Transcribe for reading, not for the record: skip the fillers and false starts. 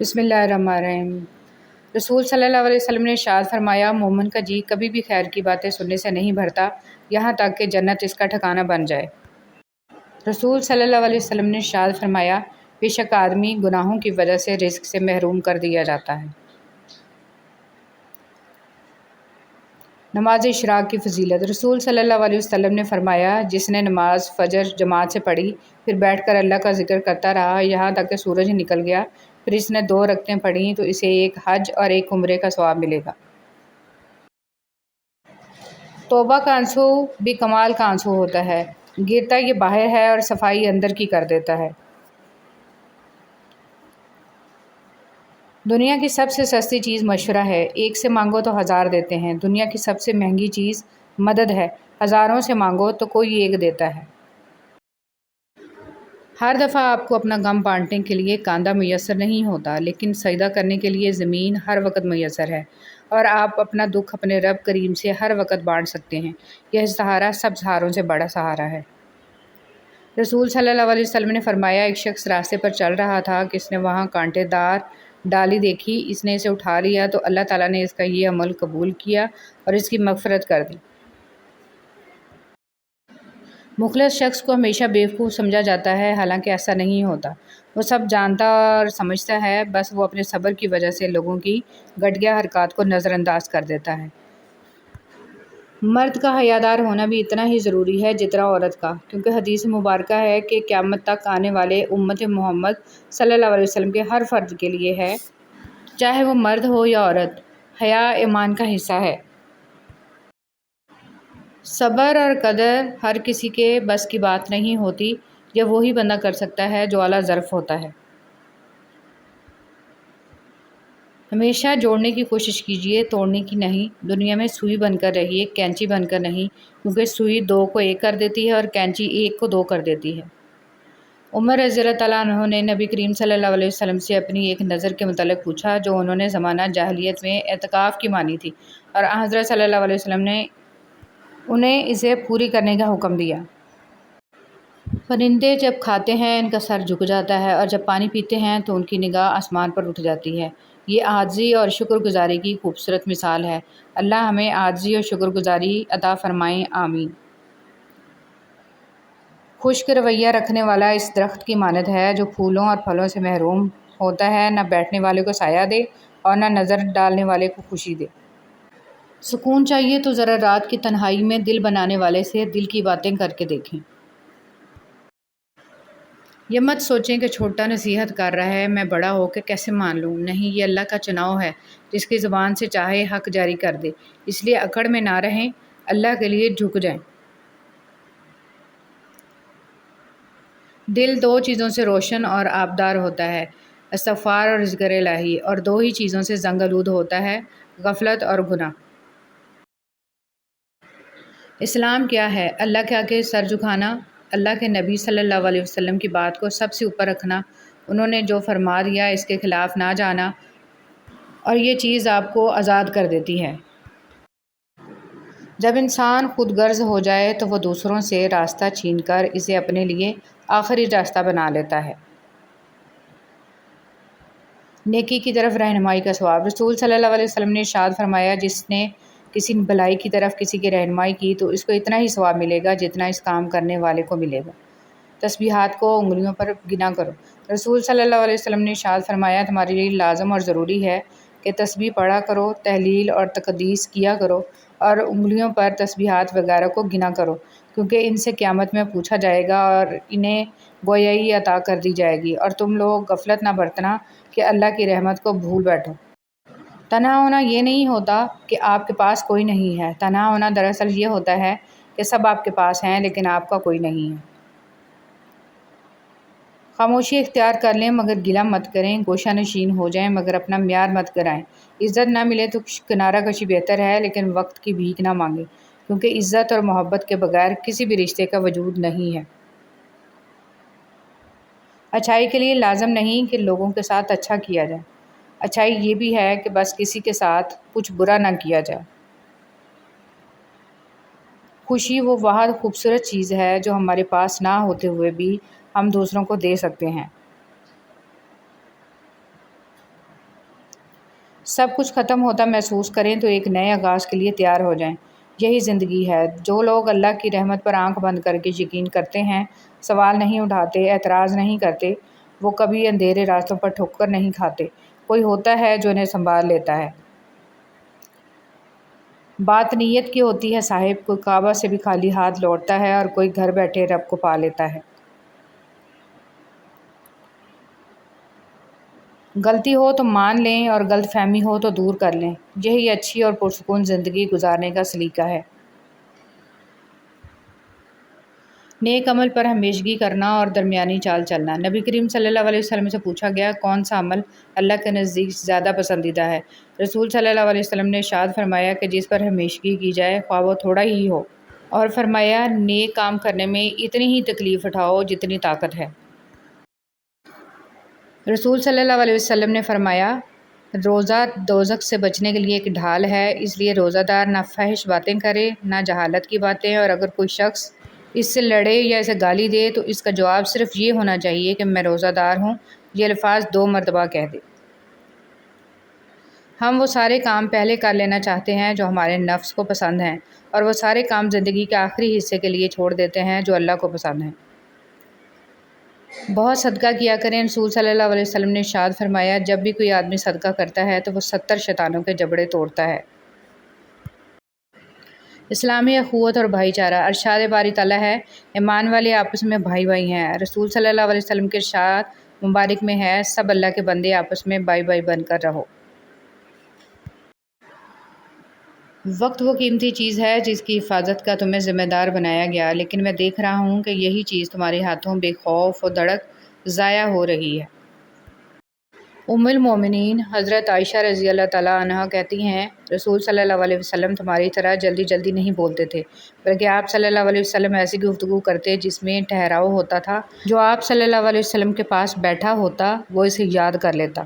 بسم اللہ الرحمن الرحیم۔ رسول صلی اللہ علیہ وسلم نے ارشاد فرمایا، مومن کا جی کبھی بھی خیر کی باتیں سننے سے نہیں بھرتا یہاں تک کہ جنت اس کا ٹھکانہ بن جائے۔ رسول صلی اللہ علیہ وسلم نے ارشاد فرمایا، بے شک آدمی گناہوں کی وجہ سے رزق سے محروم کر دیا جاتا ہے۔ نماز اشراق کی فضیلت۔ رسول صلی اللہ علیہ وسلم نے فرمایا، جس نے نماز فجر جماعت سے پڑھی، پھر بیٹھ کر اللہ کا ذکر کرتا رہا یہاں تک کہ سورج نکل گیا، پھر اس نے 2 رکعتیں پڑھیں تو اسے ایک حج اور ایک عمرے کا ثواب ملے گا۔ توبہ کا آنسو بھی کمال کا آنسو ہوتا ہے، گرتا یہ باہر ہے اور صفائی اندر کی کر دیتا ہے۔ دنیا کی سب سے سستی چیز مشورہ ہے، ایک سے مانگو تو 1000 دیتے ہیں۔ دنیا کی سب سے مہنگی چیز مدد ہے، ہزاروں سے مانگو تو کوئی ایک دیتا ہے۔ ہر دفعہ آپ کو اپنا غم بانٹنے کے لیے کاندھا میسر نہیں ہوتا، لیکن سجدہ کرنے کے لیے زمین ہر وقت میسر ہے، اور آپ اپنا دکھ اپنے رب کریم سے ہر وقت بانٹ سکتے ہیں۔ یہ سہارا سب سہاروں سے بڑا سہارا ہے۔ رسول صلی اللہ علیہ وسلم نے فرمایا، ایک شخص راستے پر چل رہا تھا کہ اس نے وہاں کانٹے دار ڈالی دیکھی، اس نے اسے اٹھا لیا تو اللہ تعالیٰ نے اس کا یہ عمل قبول کیا اور اس کی مغفرت کر دی۔ مخلص شخص کو ہمیشہ بیوقوف سمجھا جاتا ہے، حالانکہ ایسا نہیں ہوتا۔ وہ سب جانتا اور سمجھتا ہے، بس وہ اپنے صبر کی وجہ سے لوگوں کی گھٹیا حرکات کو نظر انداز کر دیتا ہے۔ مرد کا حیادار ہونا بھی اتنا ہی ضروری ہے جتنا عورت کا، کیونکہ حدیث مبارکہ ہے کہ قیامت تک آنے والے امت محمد صلی اللہ علیہ وسلم کے ہر فرد کے لیے ہے، چاہے وہ مرد ہو یا عورت، حیا ایمان کا حصہ ہے۔ صبر اور قدر ہر کسی کے بس کی بات نہیں ہوتی، یہ وہی بندہ کر سکتا ہے جو اعلیٰ ظرف ہوتا ہے۔ ہمیشہ جوڑنے کی کوشش کیجیے، توڑنے کی نہیں۔ دنیا میں سوئی بن کر رہیے، کینچی بن کر نہیں، کیونکہ سوئی 2 کو 1 کر دیتی ہے اور کینچی 1 کو 2 کر دیتی ہے۔ عمر رضی اللہ تعالیٰ عنہ نے نبی کریم صلی اللہ علیہ وسلم سے اپنی ایک نظر کے متعلق پوچھا جو انہوں نے زمانہ جاہلیت میں اعتکاف کی مانی تھی، اور حضرت صلی اللہ علیہ وسلم نے انہیں اسے پوری کرنے کا حکم دیا۔ پرندے جب کھاتے ہیں ان کا سر جھک جاتا ہے، اور جب پانی پیتے ہیں تو ان کی نگاہ آسمان پر اٹھ جاتی ہے۔ یہ عاجزی اور شکر گزاری کی خوبصورت مثال ہے۔ اللہ ہمیں عاجزی اور شکر گزاری عطا فرمائے، آمین۔ خشک رویہ رکھنے والا اس درخت کی مانند ہے جو پھولوں اور پھلوں سے محروم ہوتا ہے، نہ بیٹھنے والے کو سایہ دے اور نہ نظر ڈالنے والے کو خوشی دے۔ سکون چاہیے تو ذرا رات کی تنہائی میں دل بنانے والے سے دل کی باتیں کر کے دیکھیں۔ یہ مت سوچیں کہ چھوٹا نصیحت کر رہا ہے، میں بڑا ہو کے کیسے مان لوں۔ نہیں، یہ اللہ کا چناؤ ہے، جس کی زبان سے چاہے حق جاری کر دے۔ اس لیے اکڑ میں نہ رہیں، اللہ کے لیے جھک جائیں۔ دل 2 چیزوں سے روشن اور آبدار ہوتا ہے، استغفار اور ذکر الہی، اور 2 ہی چیزوں سے زنگ آلود ہوتا ہے، غفلت اور گناہ۔ اسلام کیا ہے؟ اللہ کے آگے سر جھکانا، اللہ کے نبی صلی اللہ علیہ وسلم کی بات کو سب سے اوپر رکھنا، انہوں نے جو فرما دیا اس کے خلاف نہ جانا، اور یہ چیز آپ کو آزاد کر دیتی ہے۔ جب انسان خود غرض ہو جائے تو وہ دوسروں سے راستہ چھین کر اسے اپنے لیے آخری راستہ بنا لیتا ہے۔ نیکی کی طرف رہنمائی کا ثواب۔ رسول صلی اللہ علیہ وسلم نے ارشاد فرمایا، جس نے کسی بھلائی کی طرف کسی کی رہنمائی کی تو اس کو اتنا ہی ثواب ملے گا جتنا اس کام کرنے والے کو ملے گا۔ تسبیحات کو انگلیوں پر گنا کرو۔ رسول صلی اللہ علیہ وسلم نے ارشاد فرمایا، تمہارے لیے لازم اور ضروری ہے کہ تسبیح پڑھا کرو، تحلیل اور تقدیس کیا کرو، اور انگلیوں پر تسبیحات وغیرہ کو گنا کرو، کیونکہ ان سے قیامت میں پوچھا جائے گا اور انہیں گویائی عطا کر دی جائے گی، اور تم لوگ غفلت نہ برتنا کہ اللہ کی رحمت کو بھول بیٹھو۔ تنہا ہونا یہ نہیں ہوتا کہ آپ کے پاس کوئی نہیں ہے، تنہا ہونا دراصل یہ ہوتا ہے کہ سب آپ کے پاس ہیں لیکن آپ کا کوئی نہیں ہے۔ خاموشی اختیار کر لیں مگر گلہ مت کریں، گوشہ نشین ہو جائیں مگر اپنا معیار مت گرائیں۔ عزت نہ ملے تو کنارہ کشی بہتر ہے، لیکن وقت کی بھیک نہ مانگیں، کیونکہ عزت اور محبت کے بغیر کسی بھی رشتے کا وجود نہیں ہے۔ اچھائی کے لیے لازم نہیں کہ لوگوں کے ساتھ اچھا کیا جائے، اچھائی یہ بھی ہے کہ بس کسی کے ساتھ کچھ برا نہ کیا جائے۔ خوشی وہ واحد خوبصورت چیز ہے جو ہمارے پاس نہ ہوتے ہوئے بھی ہم دوسروں کو دے سکتے ہیں۔ سب کچھ ختم ہوتا محسوس کریں تو ایک نئے آغاز کے لیے تیار ہو جائیں۔ یہی زندگی ہے۔ جو لوگ اللہ کی رحمت پر آنکھ بند کر کے یقین کرتے ہیں، سوال نہیں اٹھاتے، اعتراض نہیں کرتے، وہ کبھی اندھیرے راستوں پر ٹھوکر نہیں کھاتے۔ کوئی ہوتا ہے جو انہیں سنبھال لیتا ہے۔ بات نیت کی ہوتی ہے صاحب، کوئی کعبہ سے بھی خالی ہاتھ لوٹتا ہے اور کوئی گھر بیٹھے رب کو پا لیتا ہے۔ غلطی ہو تو مان لیں اور غلط فہمی ہو تو دور کر لیں۔ یہی اچھی اور پرسکون زندگی گزارنے کا سلیقہ ہے۔ نیک عمل پر ہمیشگی کرنا اور درمیانی چال چلنا۔ نبی کریم صلی اللہ علیہ وسلم سے پوچھا گیا، کون سا عمل اللہ کے نزدیک زیادہ پسندیدہ ہے؟ رسول صلی اللہ علیہ وسلم نے ارشاد فرمایا کہ جس پر ہمیشگی کی جائے خواہ وہ تھوڑا ہی ہو، اور فرمایا نیک کام کرنے میں اتنی ہی تکلیف اٹھاؤ جتنی طاقت ہے۔ رسول صلی اللہ علیہ وسلم نے فرمایا، روزہ دوزخ سے بچنے کے لیے ایک ڈھال ہے، اس لیے روزہ دار نہ فحش باتیں کرے نہ جہالت کی باتیں، اور اگر کوئی شخص اس سے لڑے یا اسے گالی دے تو اس کا جواب صرف یہ ہونا چاہیے کہ میں روزہ دار ہوں۔ یہ الفاظ 2 مرتبہ کہہ دے۔ ہم وہ سارے کام پہلے کر لینا چاہتے ہیں جو ہمارے نفس کو پسند ہیں، اور وہ سارے کام زندگی کے آخری حصے کے لیے چھوڑ دیتے ہیں جو اللہ کو پسند ہیں۔ بہت صدقہ کیا کریں۔ رسول صلی اللہ علیہ وسلم نے ارشاد فرمایا، جب بھی کوئی آدمی صدقہ کرتا ہے تو وہ 70 شیطانوں کے جبڑے توڑتا ہے۔ اسلامی اخوت اور بھائی چارہ۔ ارشاد باری تعالیٰ ہے، ایمان والے آپس میں بھائی بھائی ہیں۔ رسول صلی اللہ علیہ وسلم کے ارشاد مبارک میں ہے، سب اللہ کے بندے آپس میں بھائی بھائی بن کر رہو۔ وقت وہ قیمتی چیز ہے جس کی حفاظت کا تمہیں ذمہ دار بنایا گیا، لیکن میں دیکھ رہا ہوں کہ یہی چیز تمہارے ہاتھوں بے خوف و دڑک ضائع ہو رہی ہے۔ ام المومنین حضرت عائشہ رضی اللہ تعالیٰ عنہا کہتی ہیں، رسول صلی اللہ علیہ وسلم تمہاری طرح جلدی جلدی نہیں بولتے تھے، بلکہ آپ صلی اللہ علیہ وسلم ایسی گفتگو کرتے جس میں ٹھہراؤ ہوتا تھا۔ جو آپ صلی اللہ علیہ وسلم کے پاس بیٹھا ہوتا وہ اسے یاد کر لیتا۔